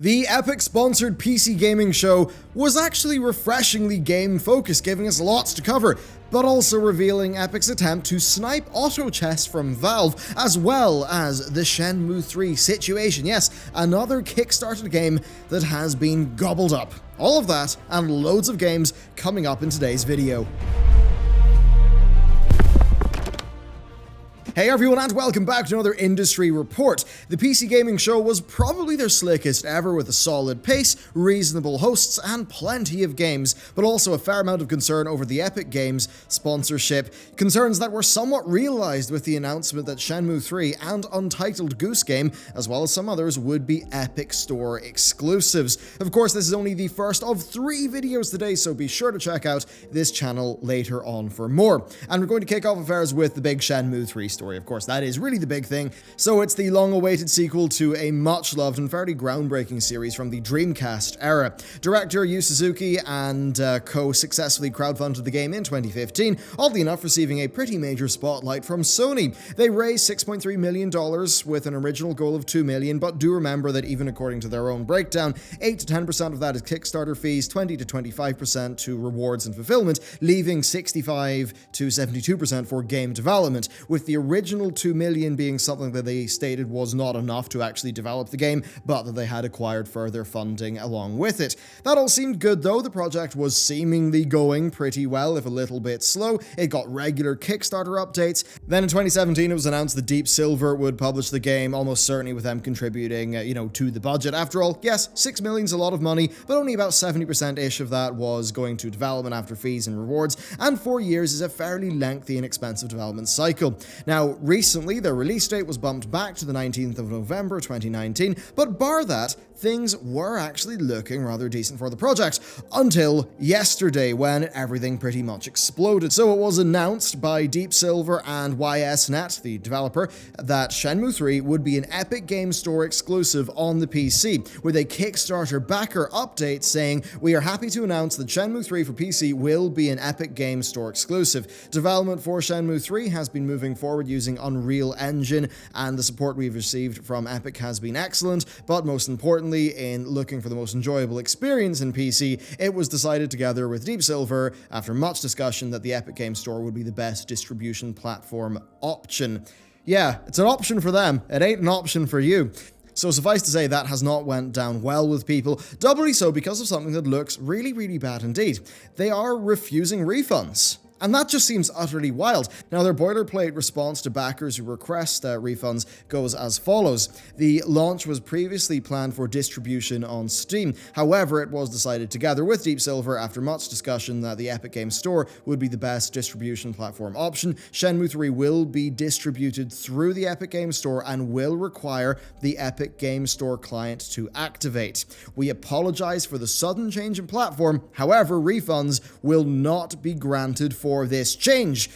The Epic-sponsored PC gaming show was actually refreshingly game-focused, giving us lots to cover, but also revealing Epic's attempt to snipe auto chess from Valve, as well as the Shenmue 3 situation. Yes, another Kickstarter game that has been gobbled up. All of that and loads of games coming up in today's video. Hey everyone, and welcome back to another industry report. The PC gaming show was probably their slickest ever, with a solid pace, reasonable hosts, and plenty of games, but also a fair amount of concern over the Epic Games sponsorship, concerns that were somewhat realized with the announcement that Shenmue 3 and Untitled Goose Game, as well as some others, would be Epic Store exclusives. Of course, this is only the first of 3 videos today, so be sure to check out this channel later on for more. And we're going to kick off affairs with the big Shenmue 3 story. Of course, that is really the big thing. So it's the long-awaited sequel to a much-loved and fairly groundbreaking series from the Dreamcast era. Director Yu Suzuki and co successfully crowdfunded the game in 2015, oddly enough receiving a pretty major spotlight from Sony. They raised $6.3 million with an original goal of $2 million, but do remember that even according to their own breakdown, 8 to 10% of that is Kickstarter fees, 20 to 25% to rewards and fulfillment, leaving 65 to 72% for game development, with the original $2 million being something that they stated was not enough to actually develop the game, but that they had acquired further funding along with it. That all seemed good though. The project was seemingly going pretty well, if a little bit slow. It got regular Kickstarter updates. Then in 2017 it was announced that Deep Silver would publish the game, almost certainly with them contributing, to the budget. After all, yes, $6 million's a lot of money, but only about 70%-ish of that was going to development after fees and rewards, and 4 years is a fairly lengthy and expensive development cycle. Now, recently, their release date was bumped back to the 19th of November 2019, but bar that, things were actually looking rather decent for the project, until yesterday when everything pretty much exploded. So it was announced by Deep Silver and YSNet, the developer, that Shenmue 3 would be an Epic Games Store exclusive on the PC, with a Kickstarter backer update saying, "We are happy to announce that Shenmue 3 for PC will be an Epic Games Store exclusive. Development for Shenmue 3 has been moving forward using Unreal Engine, and the support we've received from Epic has been excellent, but most importantly, in looking for the most enjoyable experience in PC, it was decided together with Deep Silver, after much discussion, that the Epic Games Store would be the best distribution platform option." Yeah, it's an option for them. It ain't an option for you. So suffice to say, that has not went down well with people, doubly so because of something that looks really, really bad indeed. They are refusing refunds. And that just seems utterly wild. Now, their boilerplate response to backers who request refunds goes as follows. The launch was previously planned for distribution on Steam. However, it was decided together with Deep Silver, after much discussion, that the Epic Games Store would be the best distribution platform option. Shenmue 3 will be distributed through the Epic Games Store and will require the Epic Games Store client to activate. We apologize for the sudden change in platform. However, refunds will not be granted for this change.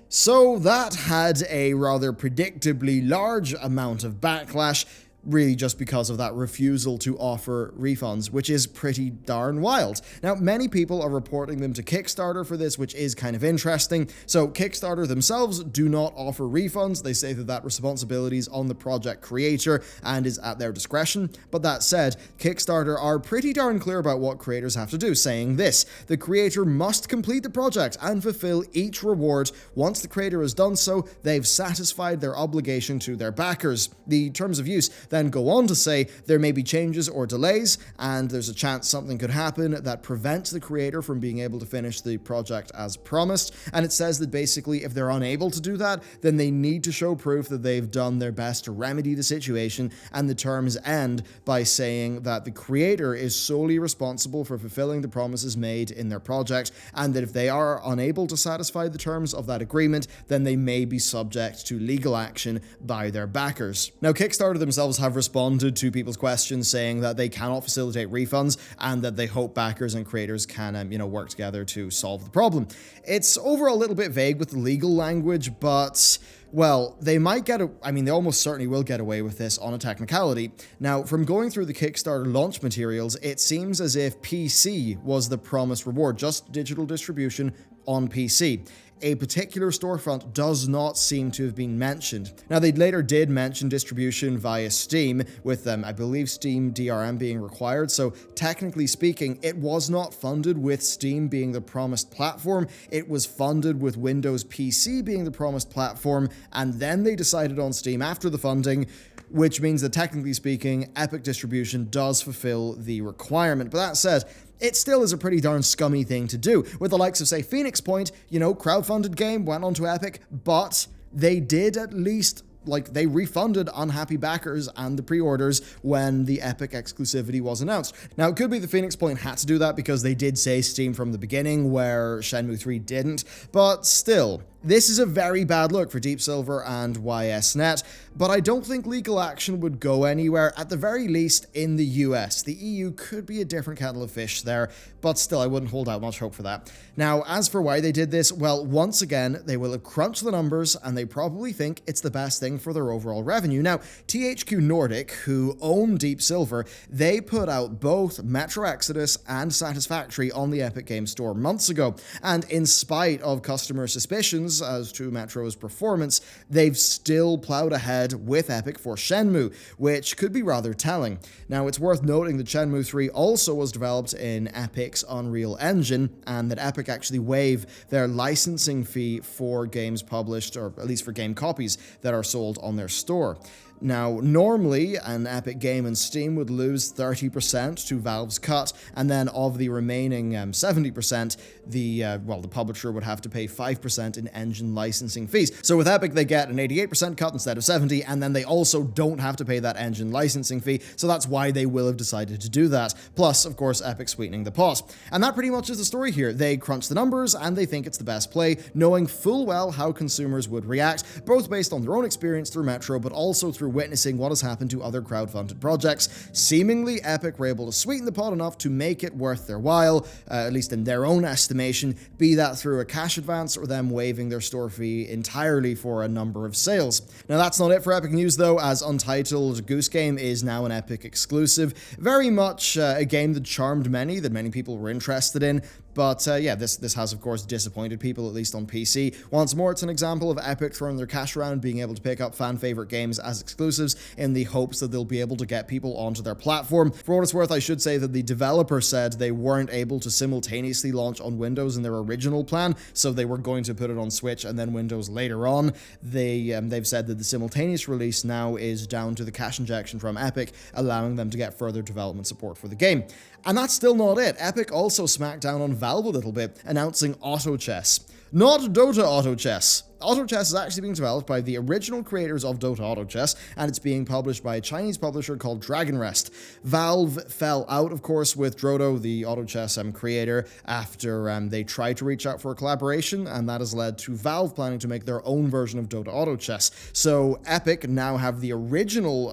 So that had a rather predictably large amount of backlash, really just because of that refusal to offer refunds, which is pretty darn wild. Now, many people are reporting them to Kickstarter for this, which is kind of interesting. So Kickstarter themselves do not offer refunds. They say that responsibility is on the project creator and is at their discretion. But that said, Kickstarter are pretty darn clear about what creators have to do, saying this: the creator must complete the project and fulfill each reward. Once the creator has done so, they've satisfied their obligation to their backers. The terms of use then go on to say there may be changes or delays, and there's a chance something could happen that prevents the creator from being able to finish the project as promised. And it says that basically if they're unable to do that, then they need to show proof that they've done their best to remedy the situation, and the terms end by saying that the creator is solely responsible for fulfilling the promises made in their project, and that if they are unable to satisfy the terms of that agreement, then they may be subject to legal action by their backers. Now, Kickstarter themselves have responded to people's questions, saying that they cannot facilitate refunds and that they hope backers and creators can, work together to solve the problem. It's overall a little bit vague with the legal language, but well, they might they almost certainly will get away with this on a technicality. Now, from going through the Kickstarter launch materials, it seems as if PC was the promised reward, just digital distribution on PC. A particular storefront does not seem to have been mentioned. Now, they later did mention distribution via Steam, with I believe Steam DRM being required, so technically speaking, it was not funded with Steam being the promised platform. It was funded with Windows PC being the promised platform, and then they decided on Steam after the funding, which means that technically speaking, Epic distribution does fulfill the requirement. But that said, it still is a pretty darn scummy thing to do. With the likes of, say, Phoenix Point, crowdfunded game, went onto Epic, but they did at least, they refunded unhappy backers and the pre-orders when the Epic exclusivity was announced. Now, it could be the Phoenix Point had to do that because they did say Steam from the beginning, where Shenmue 3 didn't, but still, this is a very bad look for Deep Silver and YSNet, but I don't think legal action would go anywhere, at the very least in the US. The EU could be a different kettle of fish there, but still I wouldn't hold out much hope for that. Now, as for why they did this, well, once again, they will have crunched the numbers and they probably think it's the best thing for their overall revenue. Now, THQ Nordic, who own Deep Silver, they put out both Metro Exodus and Satisfactory on the Epic Games Store months ago, and in spite of customer suspicions as to Metro's performance, they've still plowed ahead with Epic for Shenmue, which could be rather telling. Now, it's worth noting that Shenmue 3 also was developed in Epic's Unreal Engine, and that Epic actually waive their licensing fee for games published, or at least for game copies that are sold on their store. Now, normally, an Epic game in Steam would lose 30% to Valve's cut, and then of the remaining 70%, the publisher would have to pay 5% in engine licensing fees. So with Epic, they get an 88% cut instead of 70%, and then they also don't have to pay that engine licensing fee, so that's why they will have decided to do that. Plus, of course, Epic sweetening the pot. And that pretty much is the story here. They crunch the numbers, and they think it's the best play, knowing full well how consumers would react, both based on their own experience through Metro, but also through witnessing what has happened to other crowdfunded projects. Seemingly, Epic were able to sweeten the pot enough to make it worth their while, at least in their own estimation, be that through a cash advance or them waiving their store fee entirely for a number of sales. Now, that's not it for Epic News, though, as Untitled Goose Game is now an Epic exclusive. Very much a game that charmed many, that many people were interested in. But this has, of course, disappointed people, at least on PC. Once more, it's an example of Epic throwing their cash around, being able to pick up fan-favorite games as exclusives in the hopes that they'll be able to get people onto their platform. For what it's worth, I should say that the developer said they weren't able to simultaneously launch on Windows in their original plan, so they were going to put it on Switch and then Windows later on. They've said that the simultaneous release now is down to the cash injection from Epic, allowing them to get further development support for the game. And that's still not it. Epic also smacked down on Valve a little bit, announcing Auto Chess. Not Dota Auto Chess. Auto Chess is actually being developed by the original creators of Dota Auto Chess, and it's being published by a Chinese publisher called Dragon Rest. Valve fell out, of course, with Drodo, the Auto Chess creator, after they tried to reach out for a collaboration, and that has led to Valve planning to make their own version of Dota Auto Chess. So Epic now have the original,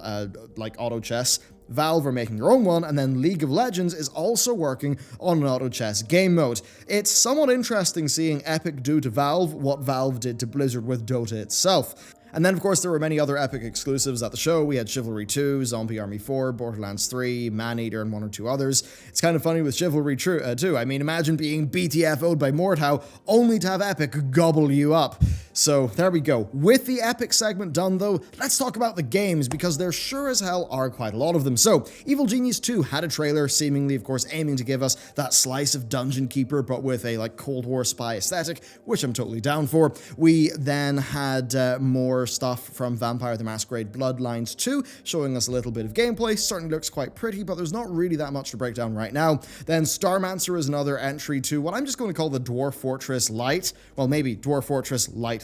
Auto Chess. Valve are making their own one, and then League of Legends is also working on an auto chess game mode. It's somewhat interesting seeing Epic do to Valve what Valve did to Blizzard with Dota itself. And then, of course, there were many other Epic exclusives at the show. We had Chivalry 2, Zombie Army 4, Borderlands 3, Maneater, and one or two others. It's kind of funny with Chivalry 2. I mean, imagine being BTFO'd by Mordhau, only to have Epic gobble you up. So, there we go. With the Epic segment done, though, let's talk about the games, because there sure as hell are quite a lot of them. So, Evil Genius 2 had a trailer, seemingly, of course, aiming to give us that slice of Dungeon Keeper, but with a, Cold War spy aesthetic, which I'm totally down for. We then had more stuff from Vampire the Masquerade Bloodlines 2, showing us a little bit of gameplay. Certainly looks quite pretty, but there's not really that much to break down right now. Then Starmancer is another entry to what I'm just going to call the Dwarf Fortress Light, well, maybe Dwarf Fortress Light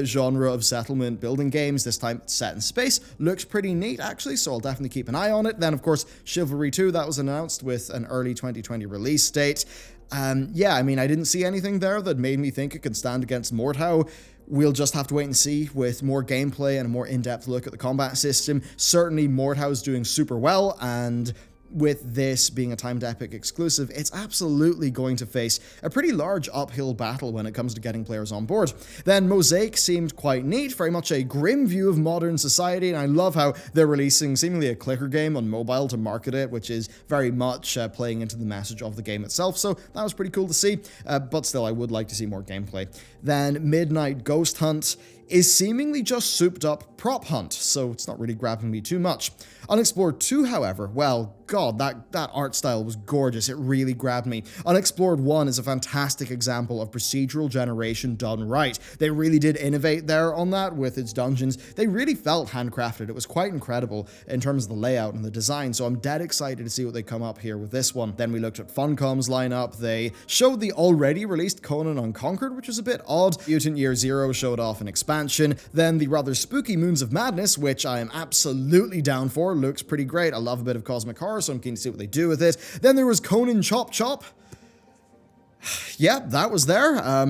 genre of settlement building games. This time it's set in space. Looks pretty neat, actually, so I'll definitely keep an eye on it. Then, of course, Chivalry 2, that was announced with an early 2020 release date. I didn't see anything there that made me think it could stand against Mordhau. We'll just have to wait and see with more gameplay and a more in-depth look at the combat system. Certainly, Mordhau's doing super well, and with this being a timed Epic exclusive, it's absolutely going to face a pretty large uphill battle when it comes to getting players on board. Then Mosaic seemed quite neat, very much a grim view of modern society, and I love how they're releasing seemingly a clicker game on mobile to market it, which is very much playing into the message of the game itself, so that was pretty cool to see, but still I would like to see more gameplay. Then Midnight Ghost Hunt is seemingly just souped up prop hunt, so it's not really grabbing me too much. Unexplored 2, however, well, god, that art style was gorgeous. It really grabbed me. Unexplored 1 is a fantastic example of procedural generation done right. They really did innovate there on that with its dungeons. They really felt handcrafted. It was quite incredible in terms of the layout and the design, so I'm dead excited to see what they come up here with this one. Then we looked at Funcom's lineup. They showed the already released Conan Unconquered, which was a bit odd. Mutant Year Zero showed off an expansion. Then the rather spooky Moons of Madness, which I am absolutely down for, looks pretty great. I love a bit of cosmic horror, so I'm keen to see what they do with it. Then there was Conan Chop Chop. Yeah, that was there.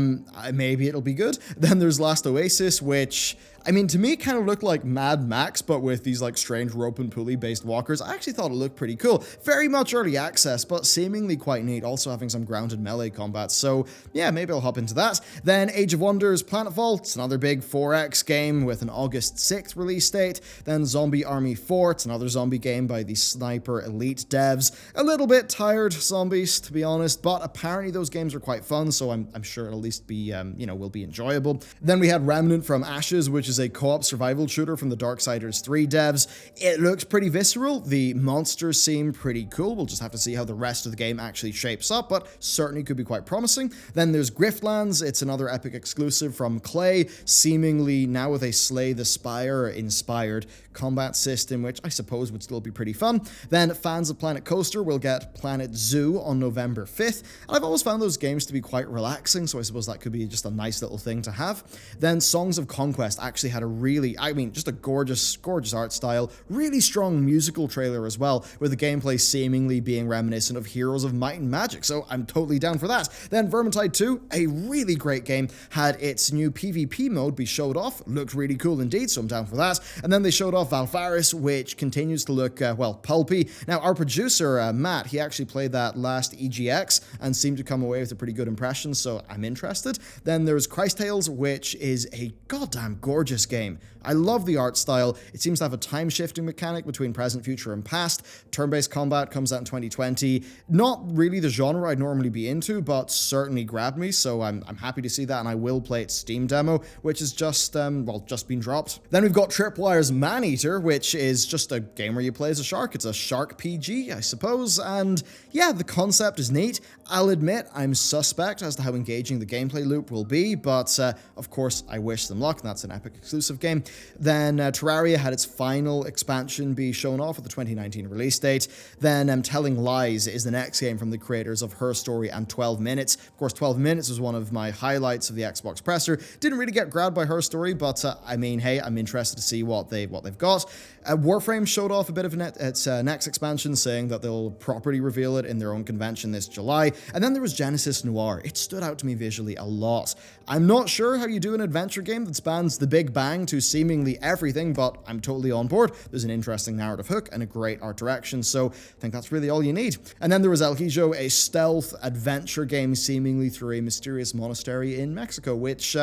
Maybe it'll be good. Then there's Last Oasis, which, I mean, to me, it kind of looked like Mad Max, but with these, like, strange rope and pulley-based walkers. I actually thought it looked pretty cool. Very much early access, but seemingly quite neat, also having some grounded melee combat. So, yeah, maybe I'll hop into that. Then Age of Wonders Planetfall. It's another big 4X game with an August 6th release date. Then Zombie Army 4. It's another zombie game by the Sniper Elite devs. A little bit tired zombies, to be honest, but apparently those games are quite fun, so I'm sure it'll at least be, will be enjoyable. Then we had Remnant from Ashes, which is a co-op survival shooter from the Darksiders 3 devs. It looks pretty visceral. The monsters seem pretty cool. We'll just have to see how the rest of the game actually shapes up, but certainly could be quite promising. Then there's Griftlands. It's another Epic exclusive from Clay, seemingly now with a Slay the Spire inspired combat system, which I suppose would still be pretty fun. Then fans of Planet Coaster will get Planet Zoo on November 5th. And I've always found those games to be quite relaxing, so I suppose that could be just a nice little thing to have. Then Songs of Conquest actually had a really, just a gorgeous art style, really strong musical trailer as well, with the gameplay seemingly being reminiscent of Heroes of Might and Magic, so I'm totally down for that. Then Vermintide 2, a really great game, had its new PvP mode be showed off, looked really cool indeed, so I'm down for that. And then they showed off Valfaris, which continues to look, pulpy. Now, our producer, Matt, he actually played that last EGX and seemed to come away with a pretty good impression, so I'm interested. Then there's Christ Tales, which is a goddamn gorgeous game. I love the art style. It seems to have a time-shifting mechanic between present, future, and past. Turn-based combat comes out in 2020. Not really the genre I'd normally be into, but certainly grabbed me, so I'm happy to see that, and I will play its Steam demo, which is just been dropped. Then we've got Tripwire's Maneater, which is just a game where you play as a shark. It's a shark PG, I suppose, and yeah, the concept is neat. I'll admit I'm suspect as to how engaging the gameplay loop will be, but of course I wish them luck, and that's an Epic exclusive game. Then Terraria had its final expansion be shown off at the 2019 release date. Then Telling Lies is the next game from the creators of Her Story and 12 Minutes. Of course, 12 Minutes was one of my highlights of the Xbox presser. Didn't really get grabbed by Her Story, but hey, I'm interested to see what they've got. Warframe showed off a bit of its next expansion, saying that they'll properly reveal it in their own convention this July. And then there was Genesis Noir. It stood out to me visually a lot. I'm not sure how you do an adventure game that spans the Big Bang to seemingly everything, but I'm totally on board. There's an interesting narrative hook and a great art direction, so I think that's really all you need. And then there was El Hijo, a stealth adventure game seemingly through a mysterious monastery in Mexico, which,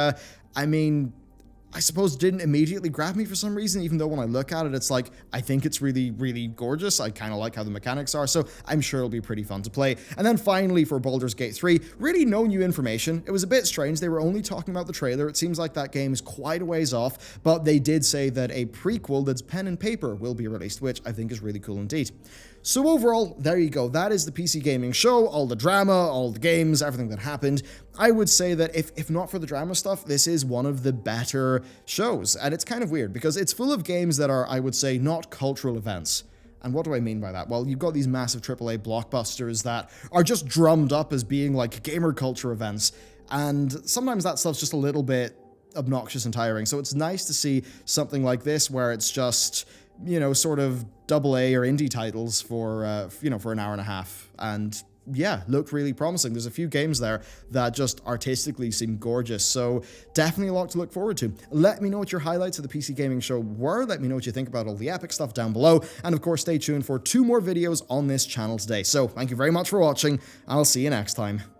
I suppose didn't immediately grab me for some reason, even though when I look at it, it's like, I think it's really, really gorgeous. I kind of like how the mechanics are, so I'm sure it'll be pretty fun to play. And then finally for Baldur's Gate 3, really no new information. It was a bit strange. They were only talking about the trailer. It seems like that game is quite a ways off, but they did say that a prequel that's pen and paper will be released, which I think is really cool indeed. So overall, there you go. That is the PC Gaming Show, all the drama, all the games, everything that happened. I would say that if not for the drama stuff, this is one of the better shows. And it's kind of weird because it's full of games that are, I would say, not cultural events. And what do I mean by that? Well, you've got these massive AAA blockbusters that are just drummed up as being like gamer culture events. And sometimes that stuff's just a little bit obnoxious and tiring. So it's nice to see something like this where it's just, sort of AA or indie titles for an hour and a half. And yeah, look really promising. There's a few games there that just artistically seem gorgeous, so definitely a lot to look forward to. Let me know what your highlights of the PC Gaming Show were. Let me know what you think about all the Epic stuff down below, and of course stay tuned for 2 more videos on this channel today. So thank you very much for watching, and I'll see you next time.